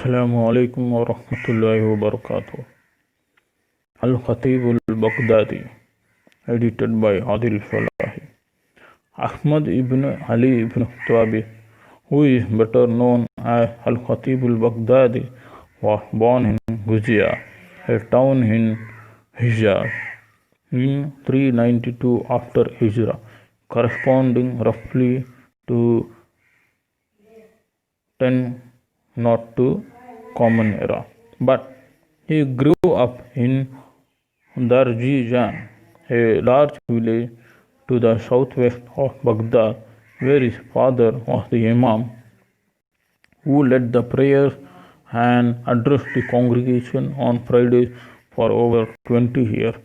Assalamu alaikum wa rahmatullahi wa barakatuh. Al-Khatheeb Al-Baghdadi, edited by Adil Salahi. Ahmad ibn Ali ibn Tabi, who is better known as Al-Khatheeb Al-Baghdadi, was born in Guzia, a town in Hijaz, in 392 after Hijrah, corresponding roughly to 1002 Common Era. But he grew up in Darjijan, a large village to the southwest of Baghdad, where his father was the Imam who led the prayers and addressed the congregation on Fridays for over 20 years.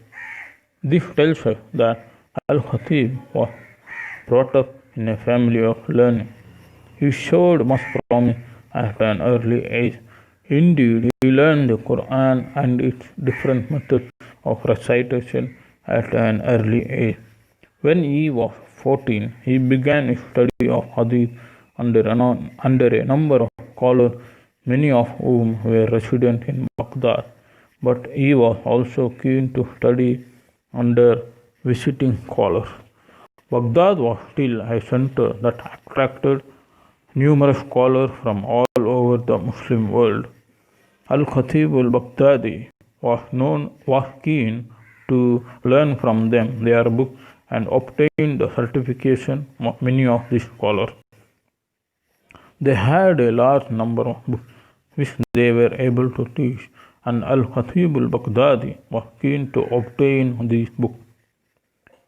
This tells us that Al-Khatheeb was brought up in a family of learning. He showed much promise at an early age. Indeed, he learned the Quran and its different methods of recitation at an early age. When he was 14, he began a study of Hadith under a number of scholars, many of whom were resident in Baghdad. But he was also keen to study under visiting scholars. Baghdad was still a center that attracted numerous scholars from all over the Muslim world. Al-Khatheeb Al-Baghdadi was keen to learn from them their books and obtained the certification of many of these scholars. They had a large number of books which they were able to teach, and Al-Khatheeb Al-Baghdadi was keen to obtain these books.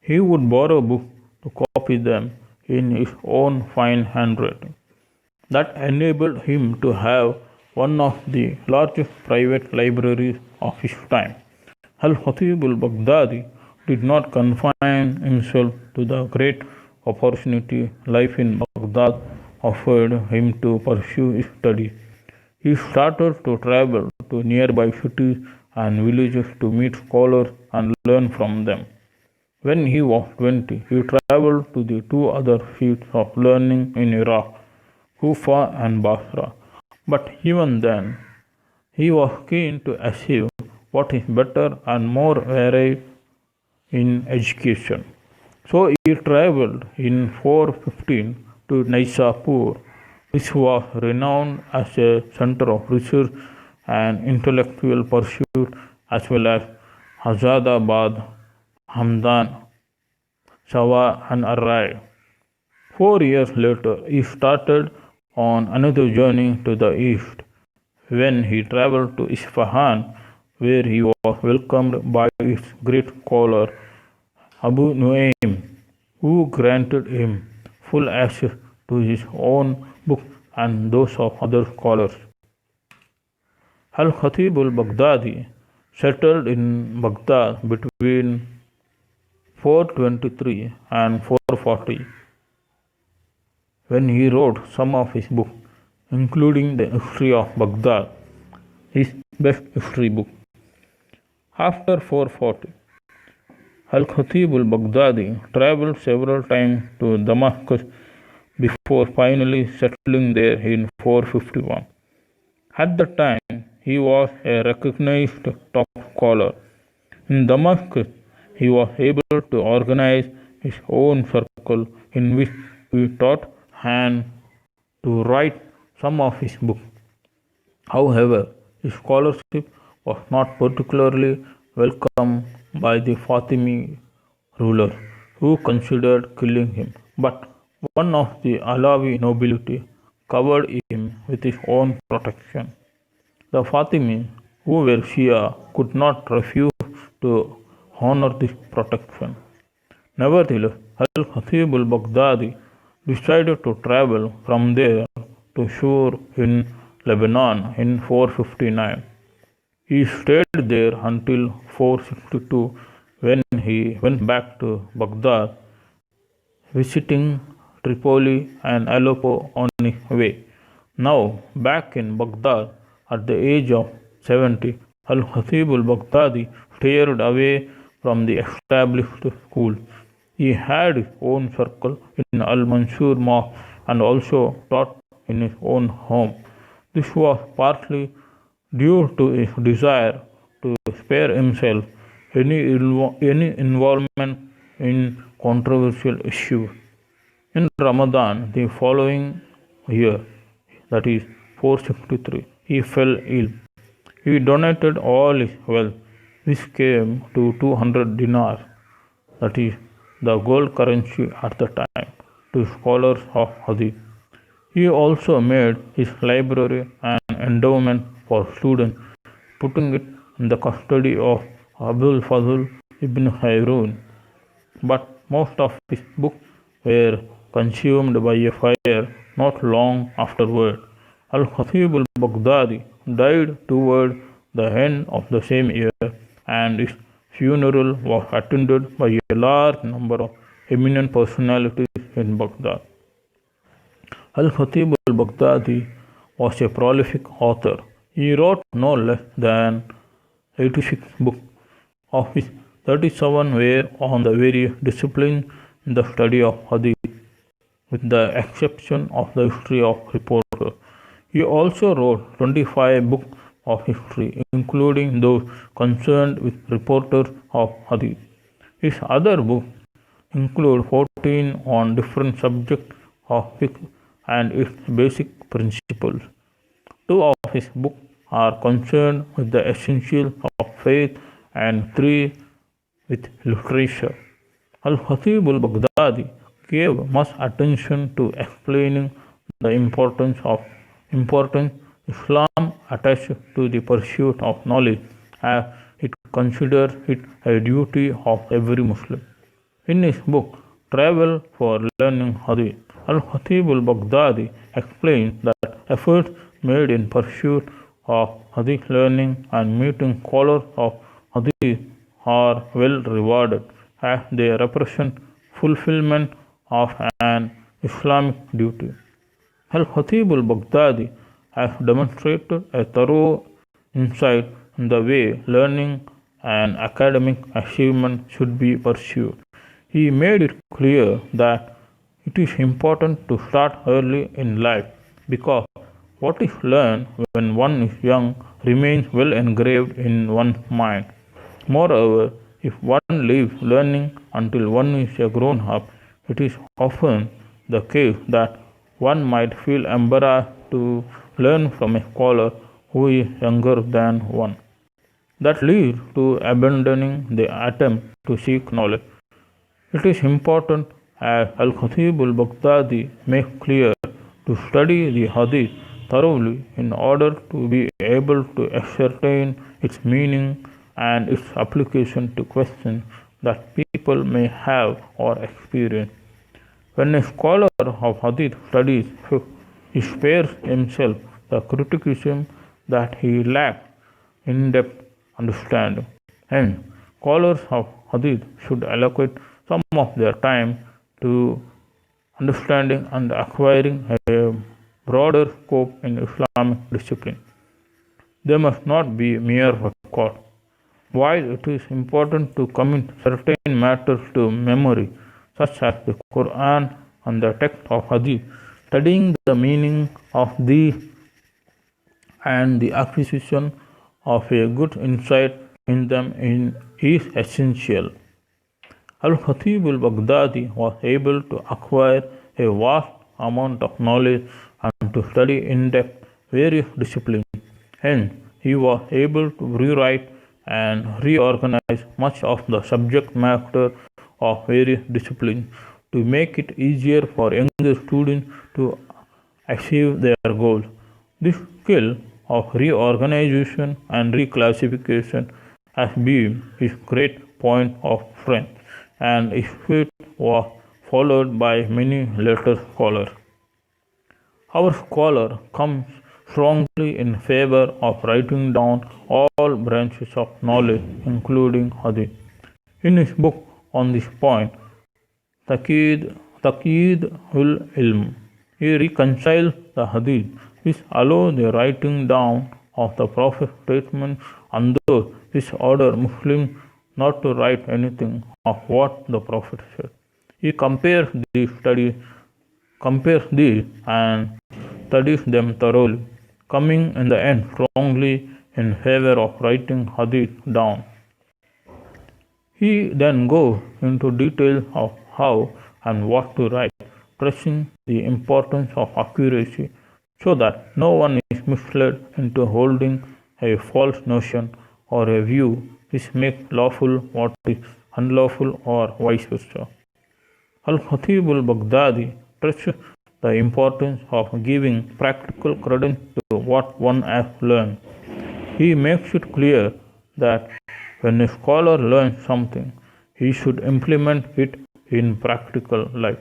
He would borrow books to copy them in his own fine handwriting. That enabled him to have one of the largest private libraries of his time. Al-Khatheeb Al-Baghdadi did not confine himself to the great opportunity life in Baghdad offered him to pursue his studies. He started to travel to nearby cities and villages to meet scholars and learn from them. When he was 20, he traveled to the two other seats of learning in Iraq, Kufa and Basra. But even then, he was keen to achieve what is better and more varied in education. So he traveled in 415 to Naisapur, which was renowned as a center of research and intellectual pursuit, as well as Azadabad, Hamdan, Sawa and Arai. 4 years later, he started on another journey to the east, when he traveled to Isfahan, where he was welcomed by its great scholar Abu Nuaym, who granted him full access to his own books and those of other scholars. Al-Khatheeb Al-Baghdadi settled in Baghdad between 423 and 440, when he wrote some of his books, including the History of Baghdad, his best history book. After 440, Al-Khatheeb Al-Baghdadi traveled several times to Damascus before finally settling there in 451. At the time, he was a recognized top scholar. In Damascus, he was able to organize his own circle in which he taught and to write some of his books. However, his scholarship was not particularly welcomed by the Fatimi rulers, who considered killing him. But one of the Alawi nobility covered him with his own protection. The Fatimi, who were Shia, could not refuse to honor this protection. Nevertheless, Al-Khatheeb Al-Baghdadi decided to travel from there to Shur in Lebanon in 459. He stayed there until 462, when he went back to Baghdad, visiting Tripoli and Aleppo on his way. Now, back in Baghdad at the age of 70, Al-Khatheeb Al-Baghdadi steered away from the established school. He had his own circle in Al-Mansur Mosque and also taught in his own home. This was partly due to his desire to spare himself any involvement in controversial issues. In Ramadan the following year, that is 463, he fell ill. He donated all his wealth, which came to 200 dinars, that is the gold currency at the time, to scholars of Hadith. He also made his library an endowment for students, putting it in the custody of Abul Fazl ibn Hayrun. But most of his books were consumed by a fire not long afterward. Al-Khatheeb Al-Baghdadi died toward the end of the same year, and his funeral was attended by a large number of eminent personalities in Baghdad. Al-Khatheeb Al-Baghdadi was a prolific author. He wrote no less than 86 books. Of his 37 were on the various disciplines in the study of Hadith, with the exception of the history of reporters. He also wrote 25 books of history, including those concerned with reporters of Hadith. His other books include 14 on different subjects of fiqh and its basic principles. Two of his books are concerned with the essentials of faith and three with literature. Al-Khatheeb Al-Baghdadi gave much attention to explaining the importance Islam attached to the pursuit of knowledge, as it considered it a duty of every Muslim. In his book Travel for Learning Hadith, Al-Khatheeb Al-Baghdadi explains that efforts made in pursuit of Hadith learning and meeting scholars of Hadith are well rewarded, as they represent fulfillment of an Islamic duty. Al-Khatheeb Al-Baghdadi has demonstrated a thorough insight in the way learning and academic achievement should be pursued. He made it clear that it is important to start early in life because what is learned when one is young remains well engraved in one's mind. Moreover, if one leaves learning until one is a grown up, it is often the case that one might feel embarrassed to learn from a scholar who is younger than one. That leads to abandoning the attempt to seek knowledge. It is important, as Al-Khatheeb Al-Baghdadi makes clear, to study the Hadith thoroughly in order to be able to ascertain its meaning and its application to questions that people may have or experience. When a scholar of Hadith studies fiqh, he spares himself the criticism that he lacks in-depth understanding. Hence, scholars of Hadith should allocate some of their time to understanding and acquiring a broader scope in Islamic discipline. They must not be mere records. While it is important to commit certain matters to memory, such as the Quran and the text of Hadith, studying the meaning of these and the acquisition of a good insight in them is essential. Al-Khatheeb Al-Baghdadi was able to acquire a vast amount of knowledge and to study in depth various disciplines. Hence, he was able to rewrite and reorganize much of the subject matter of various disciplines to make it easier for younger students to achieve their goals. This skill of reorganization and reclassification has been his great point of strength, and his feat was followed by many later scholars. Our scholar comes strongly in favor of writing down all branches of knowledge, including Hadith. In his book on this point, Taqeed Ul-Ilm, he reconciles the Hadith, which allow the writing down of the Prophet's statements and those which order Muslims not to write anything of what the Prophet said. He compares these and studies them thoroughly, coming in the end strongly in favor of writing hadith down. He then goes into detail of how and what to write, stressing the importance of accuracy so that no one is misled into holding a false notion or a view which makes lawful what is unlawful or vice versa. Al-Khatheeb Al-Baghdadi stresses the importance of giving practical credence to what one has learned. He makes it clear that when a scholar learns something, he should implement it in practical life.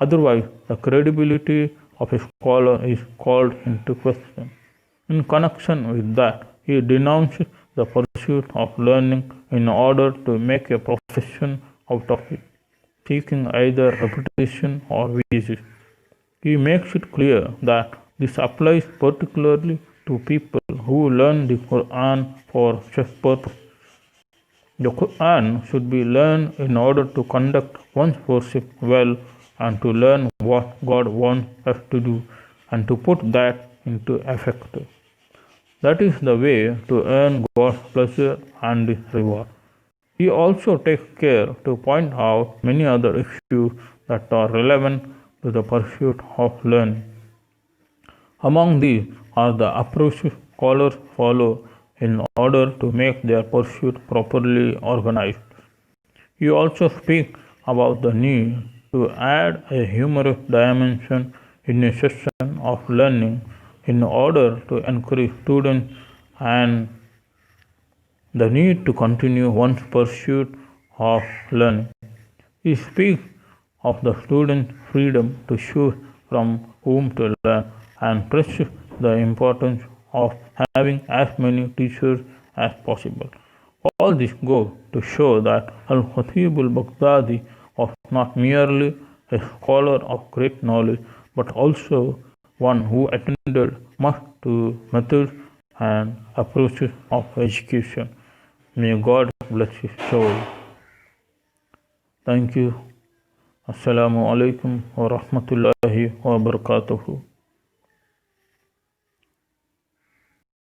Otherwise, the credibility of a scholar is called into question. In connection with that, he denounced the pursuit of learning in order to make a profession out of it, seeking either reputation or wages. He makes it clear that this applies particularly to people who learn the Quran for such purpose. The Quran should be learned in order to conduct one's worship well and to learn what God wants us to do and to put that into effect. That is the way to earn God's pleasure and His reward. He also takes care to point out many other issues that are relevant to the pursuit of learning. Among these are the approaches scholars follow in order to make their pursuit properly organized. He also speaks about the need to add a humorous dimension in a session of learning in order to encourage students and the need to continue one's pursuit of learning. He speaks of the student's freedom to choose from whom to learn and stresses the importance of having as many teachers as possible. All this goes to show that Al-Khatheeb Al-Baghdadi was not merely a scholar of great knowledge but also one who attended much to methods and approaches of education. May God bless his soul. Thank you. Assalamu alaikum wa rahmatullahi wa barakatuhu.